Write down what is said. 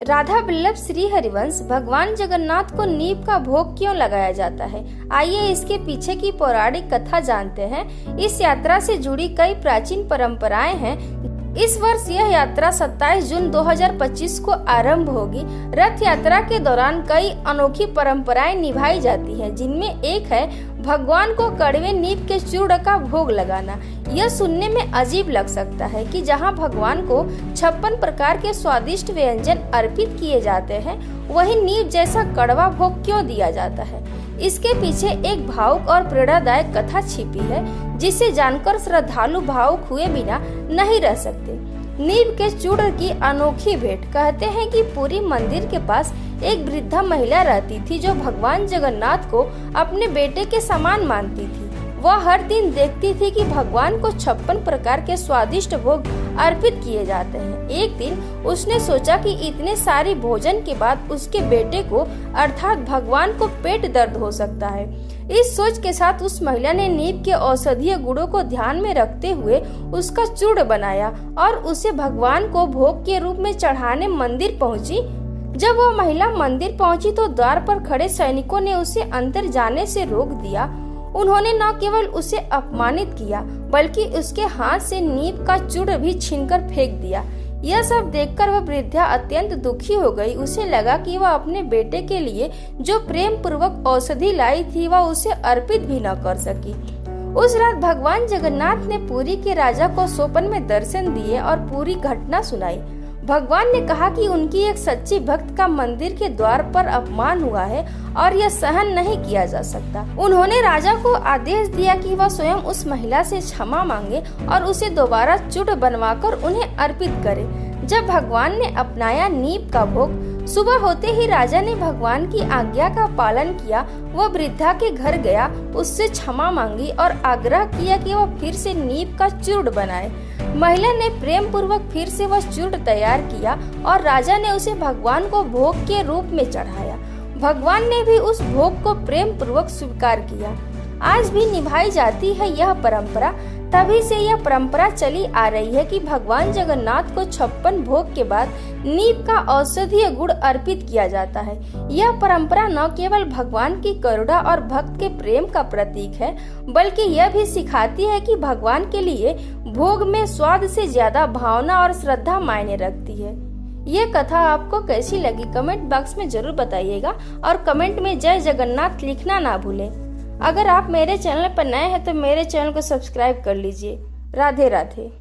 राधा वल्लभ श्री हरिवंश भगवान जगन्नाथ को नीम का भोग क्यों लगाया जाता है? आइए इसके पीछे की पौराणिक कथा जानते हैं। इस यात्रा से जुड़ी कई प्राचीन परंपराएं हैं। इस वर्ष यह यात्रा 27 जून 2025 को आरंभ होगी। रथ यात्रा के दौरान कई अनोखी परंपराएं निभाई जाती हैं, जिनमें एक है भगवान को कड़वे नीम के चूर्ण का भोग लगाना। यह सुनने में अजीब लग सकता है कि जहां भगवान को 56 प्रकार के स्वादिष्ट व्यंजन अर्पित किए जाते हैं, वहीं नीम जैसा कड़वा भोग क्यों दिया जाता है? इसके पीछे एक भावुक और प्रेरणादायक कथा छिपी है, जिसे जानकर श्रद्धालु भावुक हुए बिना नहीं रह सकते। नीम के चूर्ण की अनोखी भेंट। कहते हैं कि पुरी मंदिर के पास एक वृद्धा महिला रहती थी, जो भगवान जगन्नाथ को अपने बेटे के समान मानती थी। वह हर दिन देखती थी कि भगवान को 56 प्रकार के स्वादिष्ट भोग अर्पित किए जाते हैं। एक दिन उसने सोचा कि इतने सारे भोजन के बाद उसके बेटे को अर्थात भगवान को पेट दर्द हो सकता है। इस सोच के साथ उस महिला ने नीम के औषधीय गुणों को ध्यान में रखते हुए उसका चूर्ण बनाया और उसे भगवान को भोग के रूप में चढ़ाने मंदिर पहुंची। जब वह महिला मंदिर पहुंची तो द्वार पर खड़े सैनिकों ने उसे अंदर जाने से रोक दिया। उन्होंने न केवल उसे अपमानित किया, बल्कि उसके हाथ से नीम का चूर्ण भी छीनकर फेंक दिया। यह सब देखकर वह वृद्धा अत्यंत दुखी हो गई। उसे लगा कि वह अपने बेटे के लिए जो प्रेम पूर्वक औषधि लाई थी, वह उसे अर्पित भी न कर सकी। उस रात भगवान जगन्नाथ ने पुरी के राजा को स्वप्न में दर्शन दिए और पूरी घटना सुनाई। भगवान ने कहा कि उनकी एक सच्ची भक्त का मंदिर के द्वार पर अपमान हुआ है और यह सहन नहीं किया जा सकता। उन्होंने राजा को आदेश दिया कि वह स्वयं उस महिला से क्षमा मांगे और उसे दोबारा चूर्ण बनवाकर उन्हें अर्पित करे। जब भगवान ने अपनाया नीम का भोग, सुबह होते ही राजा ने भगवान की आज्ञा का पालन किया। वह वृद्धा के घर गया, उससे क्षमा मांगी और आग्रह किया कि वह फिर से नीम का चूर्ण बनाए। महिला ने प्रेम पूर्वक फिर से वह चूर्ण तैयार किया और राजा ने उसे भगवान को भोग के रूप में चढ़ाया। भगवान ने भी उस भोग को प्रेम पूर्वक स्वीकार किया। आज भी निभाई जाती है यह परंपरा। तभी से यह परंपरा चली आ रही है कि भगवान जगन्नाथ को 56 भोग के बाद नीम का औषधीय गुण अर्पित किया जाता है। यह परंपरा न केवल भगवान की करुणा और भक्त के प्रेम का प्रतीक है, बल्कि यह भी सिखाती है कि भगवान के लिए भोग में स्वाद से ज्यादा भावना और श्रद्धा मायने रखती है। ये कथा आपको कैसी लगी कमेंट बॉक्स में जरूर बताइएगा और कमेंट में जय जगन्नाथ लिखना ना भूलें। अगर आप मेरे चैनल पर नए हैं तो मेरे चैनल को सब्सक्राइब कर लीजिए। राधे राधे।